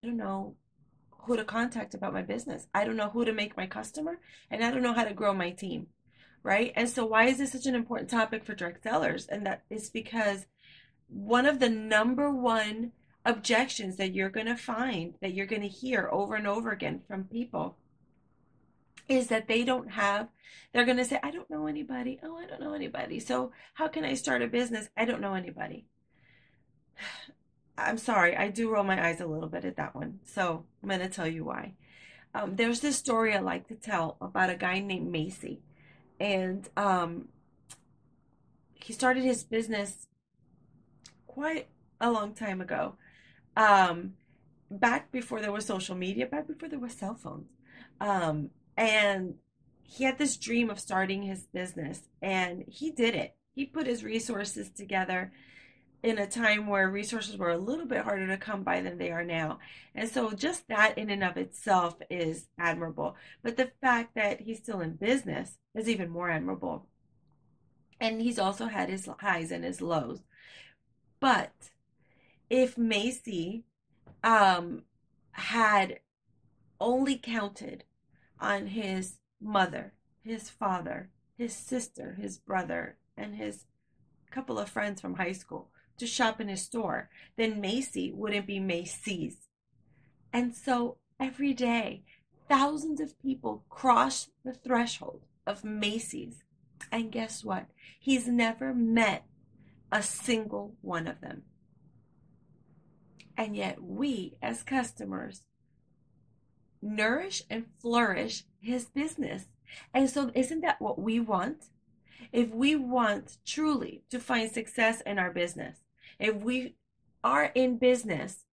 don't know who to contact about my business. I don't know who to make my customer, and I don't know how to grow my team, right? And so, why is this such an important topic for direct sellers? And that is because one of the number one objections that you're going to find, that you're going to hear over and over again from people, is that they don't have, they're going to say, I don't know anybody. Oh, I don't know anybody. So, how can I start a business? I don't know anybody. I'm sorry, I do roll my eyes a little bit at that one. So, I'm going to tell you why. There's this story I like to tell about a guy named Macy. And he started his business quite a long time ago. Um, Back before there was social media, back before there was cell phones. And he had this dream of starting his business, and he did it. He put his resources together in a time where resources were a little bit harder to come by than they are now. And so just that in and of itself is admirable. But the fact that he's still in business is even more admirable. And he's also had his highs and his lows. But if Macy um, had only counted on his mother, his father, his sister, his brother, and his couple of friends from high school to shop in his store, then Macy wouldn't be Macy's. And so every day, thousands of people cross the threshold of Macy's. And guess what? He's never met a single one of them. And yet, we as customers nourish and flourish his business. And so, isn't that what we want? If we want truly to find success in our business, if we are in business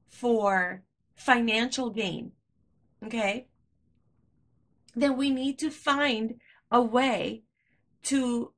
for financial gain, okay, then we need to find a way to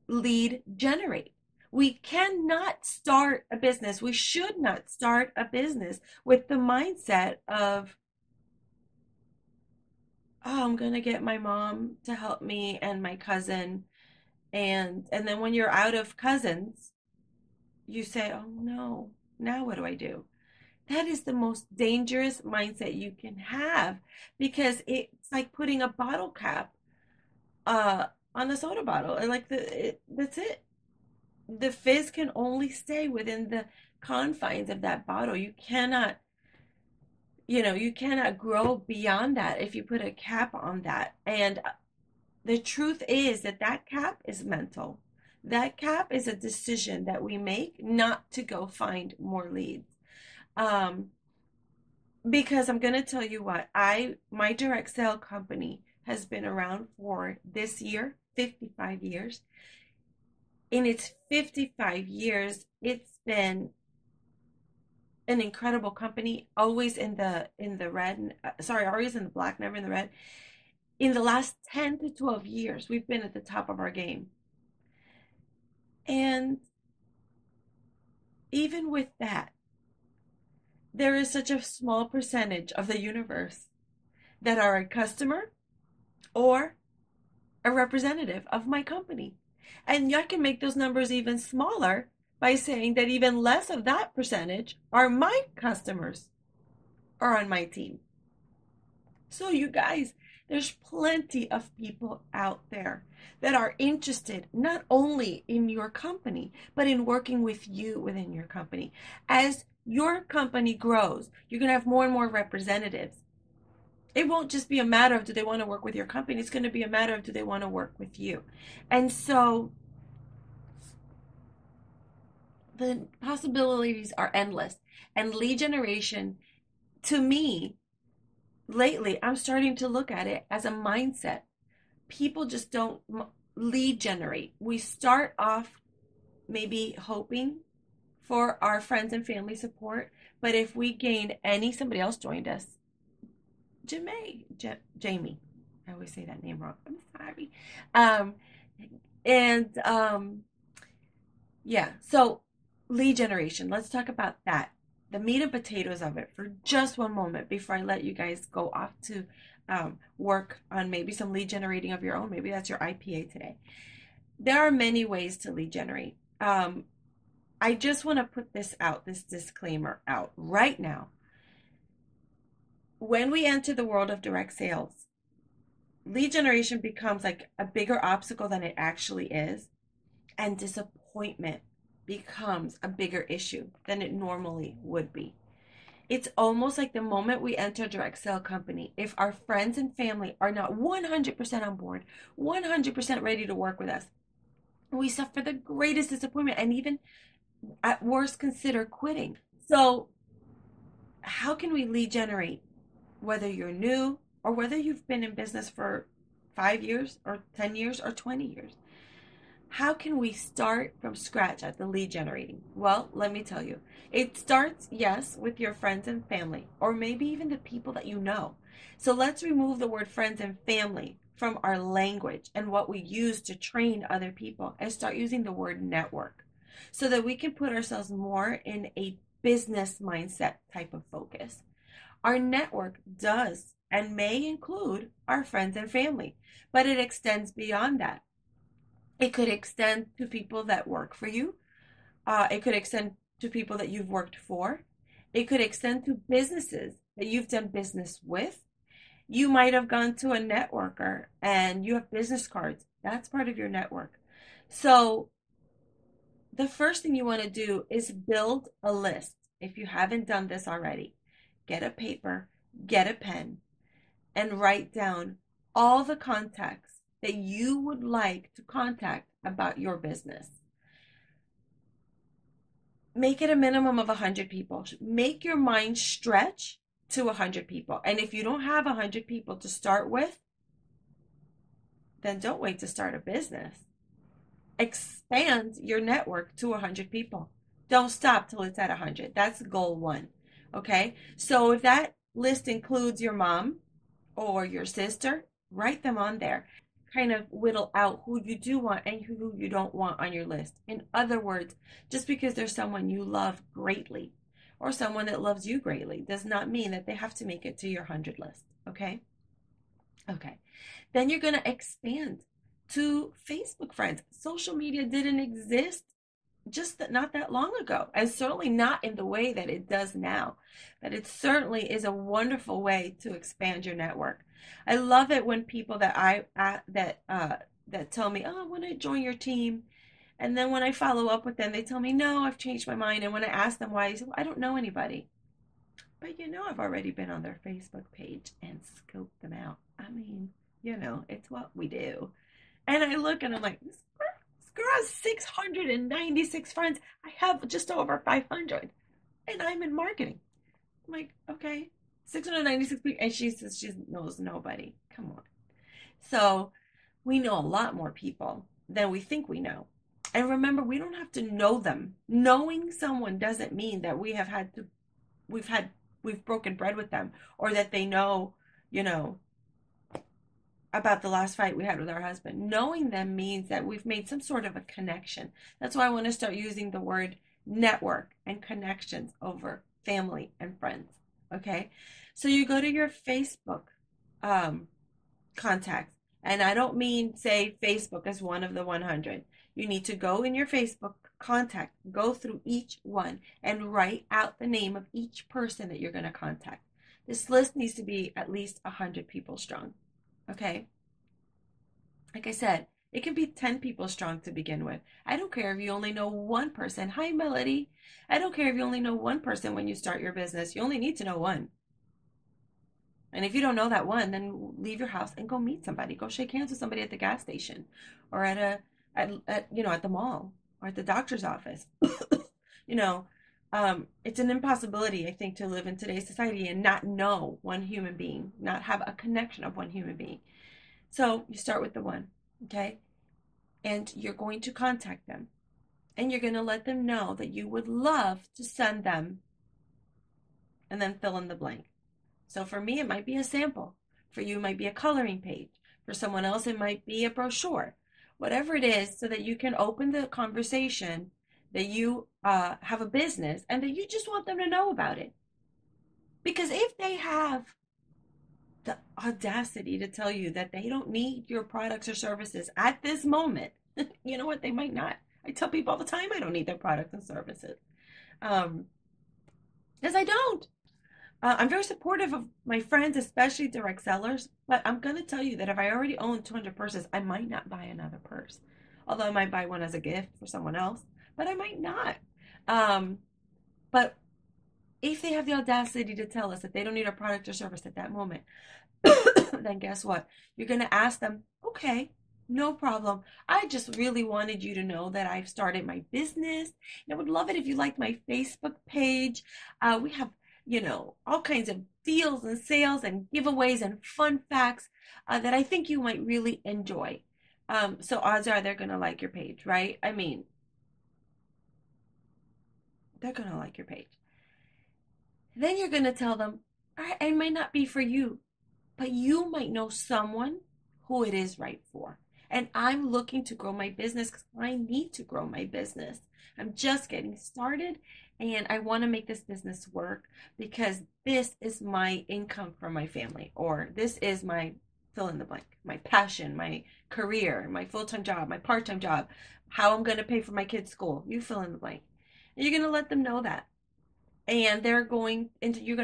lead generate. We cannot start a business. We should not start a business with the mindset of, oh, I'm going to get my mom to help me and my cousin. And then when you're out of cousins, you say, oh no, now what do I do? That is the most dangerous mindset you can have, because it's like putting a bottle cap uh on a soda bottle. And like that's it. The fizz can only stay within the confines of that bottle. You cannot, you cannot grow beyond that if you put a cap on that. And the truth is that that cap is mental. That cap is a decision that we make not to go find more leads. Um, because I'm going to tell you what, my direct sale company has been around for this year 55 years. In its 55 years, it's been an incredible company, always in the red, sorry, always in the black, never in the red. In the last 10 to 12 years, we've been at the top of our game. And even with that, there is such a small percentage of the universe that are a customer or a representative of my company. And I can make those numbers even smaller by saying that even less of that percentage are my customers or on my team. So, you guys, there's plenty of people out there that are interested not only in your company, but in working with you within your company. As your company grows, you're going to have more and more representatives. It won't just be a matter of do they want to work with your company, it's going to be a matter of do they want to work with you. And so the possibilities are endless. And lead generation, to me, lately, I'm starting to look at it as a mindset. People just don't lead generate. We start off maybe hoping for our friends and family support, but if we gain any, somebody else joined us, Jamie. I always say that name wrong. I'm sorry. Um, and yeah, so lead generation. Let's talk about that. The meat and potatoes of it for just one moment before I let you guys go off to work on maybe some lead generating of your own. Maybe that's your IPA today. There are many ways to lead generate. I just want to put this out, this disclaimer out right now. when we enter the world of direct sales, lead generation becomes like a bigger obstacle than it actually is, and disappointment becomes a bigger issue than it normally would be. It's almost like the moment we enter a direct sale company, if our friends and family are not 100% on board, 100% ready to work with us, we suffer the greatest disappointment and even at worst consider quitting. So, how can we lead generate, whether you're new or whether you've been in business for 5 years or 10 years or 20 years? How can we start from scratch at the lead generating? Well, let me tell you. It starts, yes, with your friends and family, or maybe even the people that you know. So let's remove the word friends and family from our language and what we use to train other people and start using the word network so that we can put ourselves more in a business mindset type of focus. Our network does and may include our friends and family, but it extends beyond that. It could extend to people that work for you. It could extend to people that you've worked for. It could extend to businesses that you've done business with. You might have gone to a networker and you have business cards. That's part of your network. So, the first thing you want to do is build a list. If you haven't done this already, get a paper, get a pen, and write down all the contacts that you would like to contact about your business. Make it a minimum of 100 people. Make your mind stretch to 100 people. And if you don't have 100 people to start with, then don't wait to start a business. Expand your network to 100 people. Don't stop till it's at 100. That's goal one. Okay? So if that list includes your mom or your sister, write them on there. Kind of whittle out who you do want and who you don't want on your list. In other words, just because there's someone you love greatly or someone that loves you greatly does not mean that they have to make it to your 100 list. Okay? Okay. Then you're going to expand to Facebook friends. Social media didn't exist just that not that long ago, and certainly not in the way that it does now. But it certainly is a wonderful way to expand your network. I love it when people that tell me, "Oh, I want to join your team," and then when I follow up with them, they tell me, "No, I've changed my mind." And when I ask them why, they say, well, "I don't know anybody." But I've already been on their Facebook page and scoped them out. I mean, it's what we do. And I look and I'm like, this girl has 696 friends. I have just over 500. And I'm in marketing. I'm like, okay, 696 people. And she says she knows nobody. Come on. So we know a lot more people than we think we know. And remember, we don't have to know them. Knowing someone doesn't mean that we've had, we've broken bread with them or that they know, you know, about the last fight we had with our husband. Knowing them means that we've made some sort of a connection. That's why I want to start using the word network and connections over family and friends. Okay. So you go to your Facebook um, contacts. And I don't mean say Facebook as one of the 100. You need to go in your Facebook contact, go through each one and write out the name of each person that you're going to contact. This list needs to be at least 100 people strong. Okay. Like I said, it can be 10 people strong to begin with. I don't care if you only know one person. Hi, Melody. I don't care if you only know one person when you start your business. You only need to know one. And if you don't know that one, then leave your house and go meet somebody. Go shake hands with somebody at the gas station or at the mall or at the doctor's office. you know, it's an impossibility, I think, to live in today's society and not know one human being, not have a connection of one human being. So you start with the one, okay? And you're going to contact them and you're going to let them know that you would love to send them and then fill in the blank. So for me, it might be a sample. For you, it might be a coloring page. For someone else, it might be a brochure. Whatever it is, so that you can open the conversation that you have a business and that you just want them to know about it. Because if they have the audacity to tell you that they don't need your products or services at this moment, you know what? They might not. I tell people all the time I don't need their products and services. Because I don't. I'm very supportive of my friends, especially direct sellers, but I'm going to tell you that if I already own 200 purses, I might not buy another purse. Although I might buy one as a gift for someone else, but I might not. Um, but if they have the audacity to tell us that they don't need our product or service at that moment, then guess what? You're going to ask them, okay, no problem. I just really wanted you to know that I've started my business. And I would love it if you liked my Facebook page. We have, all kinds of deals and sales and giveaways and fun facts that I think you might really enjoy. So odds are they're going to like your page, right? I mean, they're going to like your page. Then you're going to tell them, all right, it might not be for you, but you might know someone who it is right for. And I'm looking to grow my business because I need to grow my business. I'm just getting started and I want to make this business work because this is my income for my family, or this is my fill in the blank, my passion, my career, my full time job, my part time job, how I'm going to pay for my kids' school. You fill in the blank. And you're going to let them know that, and you're going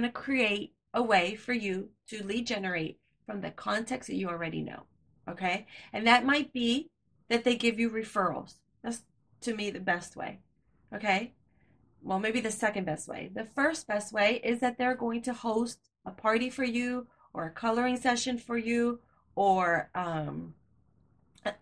to create a way for you to lead generate from the context that you already know. Okay, and that might be that they give you referrals. That's, to me, the best way. Okay, well, maybe the second best way. The first best way is that they're going to host a party for you, or a coloring session for you, or an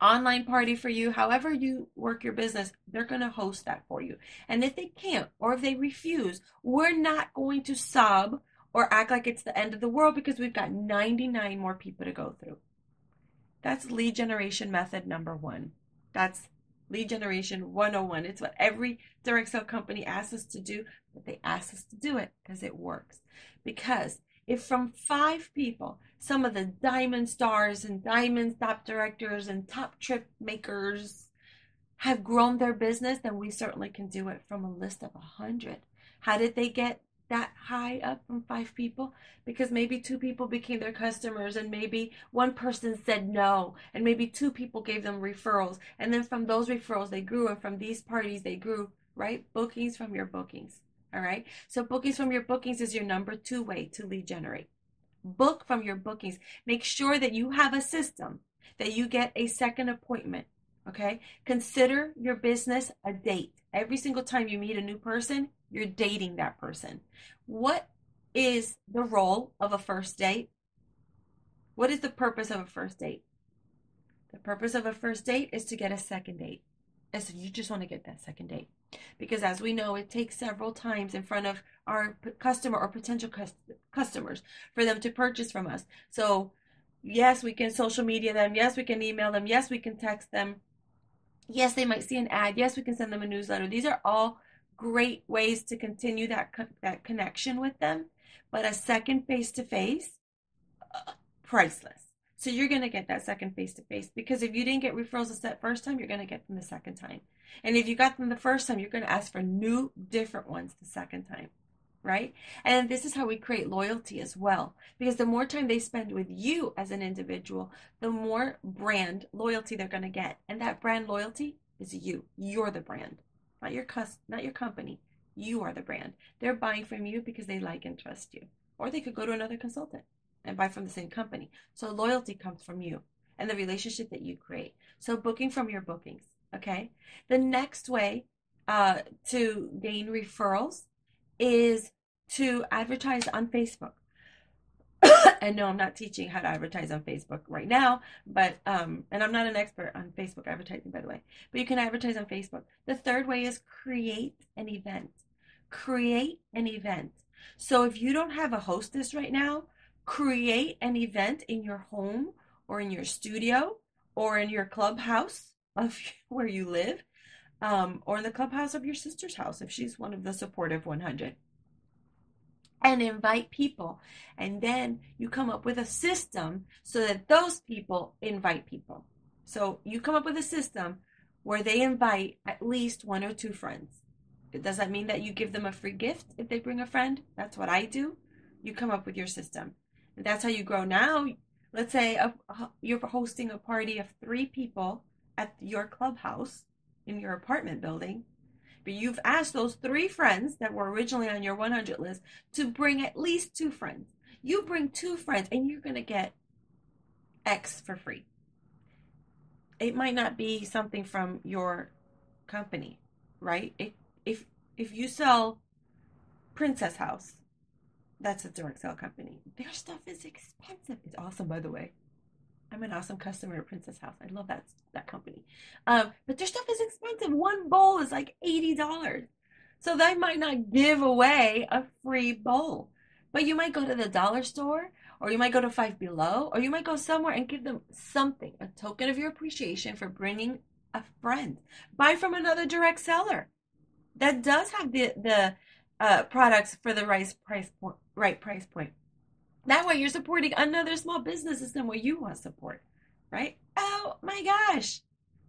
online party for you. However you work your business, they're going to host that for you. And if they can't, or if they refuse, we're not going to sob or act like it's the end of the world because we've got 99 more people to go through. That's lead generation method number one. That's lead generation 101. It's what every direct sale company asks us to do, but they ask us to do it because it works. Because if from 5 people, some of the diamond stars and diamond top directors and top trip makers have grown their business, then we certainly can do it from a list of 100. How did they get that high up from 5 people? Because maybe 2 people became their customers, and maybe one person said no, and maybe 2 people gave them referrals. And then from those referrals, they grew, and from these parties, they grew, right? Bookings from your bookings. All right. So, bookings from your bookings is your number 2 way to lead generate. Book from your bookings. Make sure that you have a system, that you get a second appointment. Okay. Consider your business a date. Every single time you meet a new person, you're dating that person. What is the role of a first date? What is the purpose of a first date? The purpose of a first date is to get a second date. And so you just want to get that second date. Because as we know, it takes several times in front of our customer or potential customers for them to purchase from us. So, yes, we can social media them. Yes, we can email them. Yes, we can text them. Yes, they might see an ad. Yes, we can send them a newsletter. These are all great ways to continue that connection with them. But a second face to face, priceless. So you're going to get that second face to face, because if you didn't get referrals the first time, you're going to get them the second time. And if you got them the first time, you're going to ask for new, different ones the second time, right? And this is how we create loyalty as well, because the more time they spend with you as an individual, the more brand loyalty they're going to get. And that brand loyalty is you. You're the brand, not your company. You are the brand. They're buying from you because they like and trust you. Or they could go to another consultant and buy from the same company. So loyalty comes from you and the relationship that you create. So booking from your bookings, okay? The next way to gain referrals is to advertise on Facebook. And no, I'm not teaching how to advertise on Facebook right now, but and I'm not an expert on Facebook advertising, by the way, but you can advertise on Facebook. The third way is create an event. Create an event. So if you don't have a hostess right now, create an event in your home, or in your studio, or in your clubhouse of where you live, or in the clubhouse of your sister's house if she's one of the supportive 100, and invite people. And then you come up with a system so that those people invite people. So you come up with a system where they invite at least 1 or 2 friends. Does that mean that you give them a free gift if they bring a friend? That's what I do. You come up with your system. And that's how you grow. Now, let's say you're hosting a party of 3 people at your clubhouse in your apartment building. But you've asked those 3 friends that were originally on your 100 list to bring at least 2 friends. You bring 2 friends and you're going to get X for free. It might not be something from your company, right? If if you sell Princess House, that's a direct sell company. Their stuff is expensive. It's awesome, by the way. I'm an awesome customer at Princess House. I love that company. But their stuff is expensive. One bowl is like $80. So they might not give away a free bowl. But you might go to the dollar store, or you might go to Five Below, or you might go somewhere and give them something, a token of your appreciation for bringing a friend. Buy from another direct seller that does have the products for the right price point. That way you're supporting another small business system where you want support, right? Oh my gosh.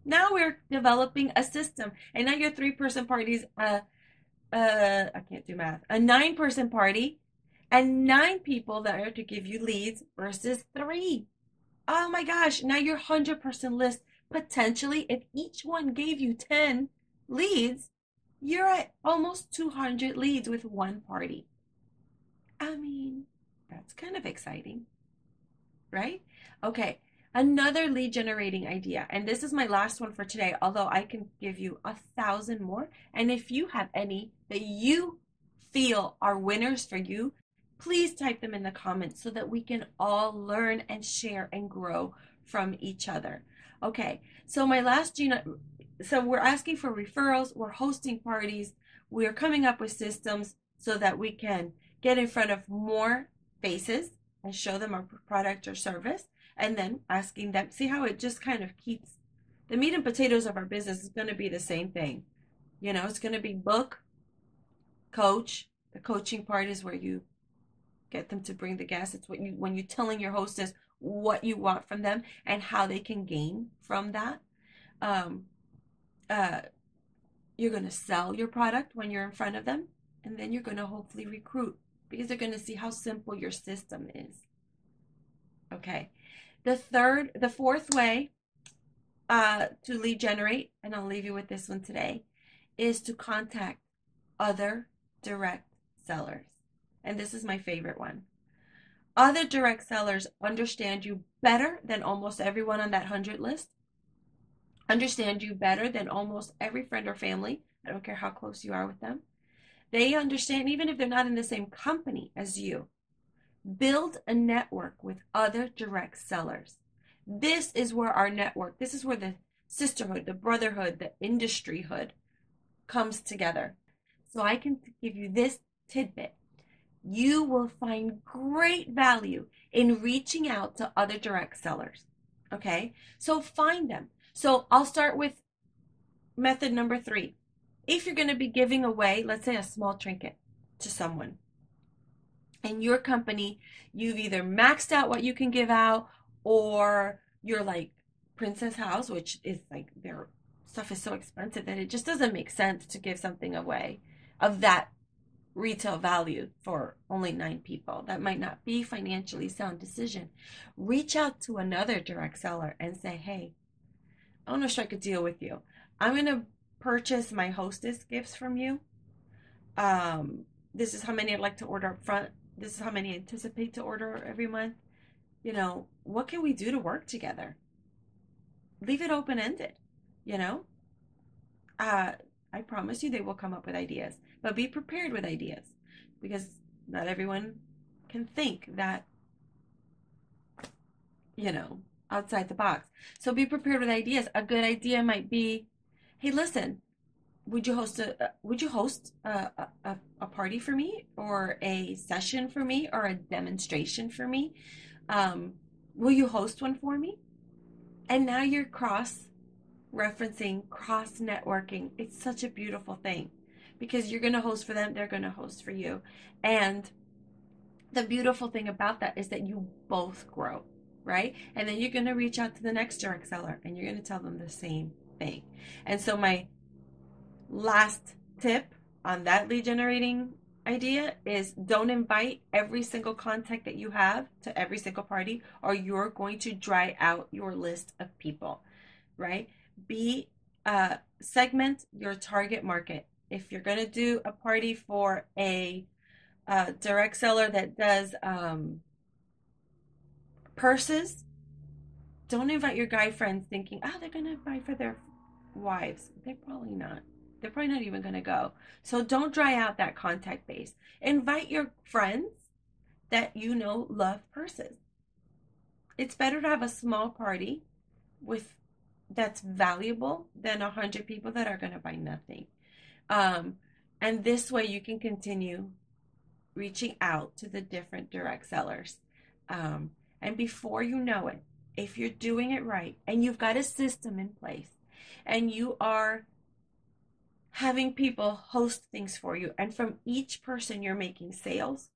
Now we're developing a system. And now your 3-person party's I can't do math. A 9-person party and 9 people that are to give you leads versus 3. Oh my gosh. Now your 100-person list, potentially, if each one gave you 10 leads, you're at almost 200 leads with one party. I mean, that's kind of exciting, right? Okay, another lead generating idea. And this is my last one for today, although I can give you 1,000 more. And if you have any that you feel are winners for you, please type them in the comments so that we can all learn and share and grow from each other. Okay, so my last, so we're asking for referrals, we're hosting parties, we're coming up with systems so that we can get in front of more faces and show them our product or service, and then asking them, see how it just kind of keeps the meat and potatoes of our business is going to be the same thing. It's going to be book, coach. The coaching part is where you get them to bring the guests. It's when you're telling your hostess what you want from them and how they can gain from that. Um, uh, you're going to sell your product when you're in front of them, and then you're going to hopefully recruit because they're going to see how simple your system is. Okay. The fourth way to lead generate, and I'll leave you with this one today, is to contact other direct sellers. And this is my favorite one. Other direct sellers understand you better than almost everyone on that 100 list, understand you better than almost every friend or family. I don't care how close you are with them. They understand, even if they're not in the same company as you. Build a network with other direct sellers. This is where our network, this is where the sisterhood, the brotherhood, the industryhood comes together. So I can give you this tidbit. You will find great value in reaching out to other direct sellers. Okay? So find them. So I'll start with method number 3. If you're going to be giving away, let's say, a small trinket to someone, in your company, you've either maxed out what you can give out, or you're like Princess House, which is like their stuff is so expensive that it just doesn't make sense to give something away of that retail value for only 9 people. That might not be financially sound decision. Reach out to another direct seller and say, hey, I want to strike a deal with you. I'm going to purchase my hostess gifts from you. This is how many I'd like to order up front. This is how many I anticipate to order every month. What can we do to work together? Leave it open-ended, you know? I promise you they will come up with ideas, but be prepared with ideas because not everyone can think that, outside the box. So be prepared with ideas. A good idea might be, hey, listen, would you host a party for me, or a session for me, or a demonstration for me? Will you host one for me? And now you're cross referencing, cross networking. It's such a beautiful thing because you're going to host for them, they're going to host for you. And the beautiful thing about that is that you both grow, right? And then you're going to reach out to the next direct seller and you're going to tell them the same thing. And so my last tip on that lead generating idea is don't invite every single contact that you have to every single party, or you're going to dry out your list of people, right? Segment your target market If you're going to do a party for a direct seller that does purses, don't invite your guy friends thinking, oh, they're going to buy for their wives. They're probably not. They're probably not even going to go. So don't dry out that contact base. Invite your friends that you know love purses. It's better to have a small party with that's valuable than 100 people that are going to buy nothing. Um, and this way you can continue reaching out to the different direct sellers. Um, and before you know it, if you're doing it right and you've got a system in place and you are having people host things for you, and from each person you're making sales,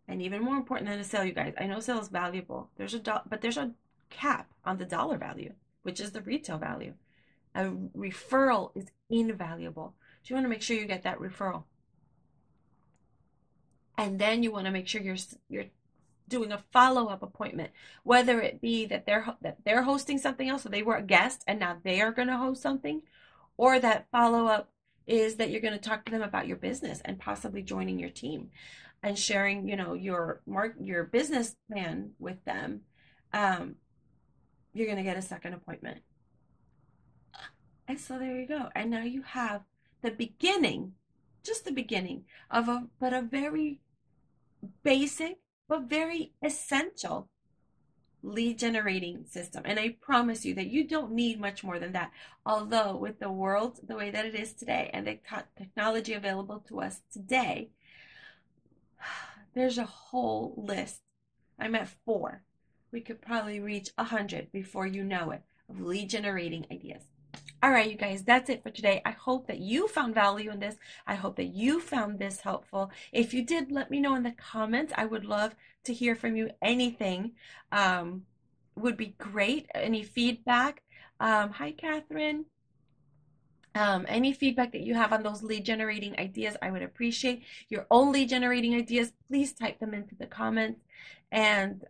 and even more important than a sale, you guys, I know sales is valuable. But there's a cap on the dollar value, which is the retail value. A referral is invaluable. So you want to make sure you get that referral. And then you want to make sure you're doing a follow-up appointment, whether it be that they're hosting something else, so they were a guest and now they are going to host something, or that follow-up is that you're going to talk to them about your business and possibly joining your team and sharing, your business plan with them. um, you're going to get a second appointment. And so there you go. And now you have the beginning, just the beginning of a very basic but very essential lead generating system. And I promise you that you don't need much more than that. Although with the world the way that it is today and the technology available to us today, there's a whole list. I'm at 4. We could probably reach 100 before you know it, of lead generating ideas. All right, you guys, that's it for today. I hope that you found value in this. I hope that you found this helpful. If you did, let me know in the comments. I would love to hear from you. Anything would be great. Any feedback? Hi, Catherine. Any feedback that you have on those lead generating ideas, I would appreciate. Your own lead generating ideas, please type them into the comments. And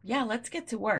yeah, let's get to work.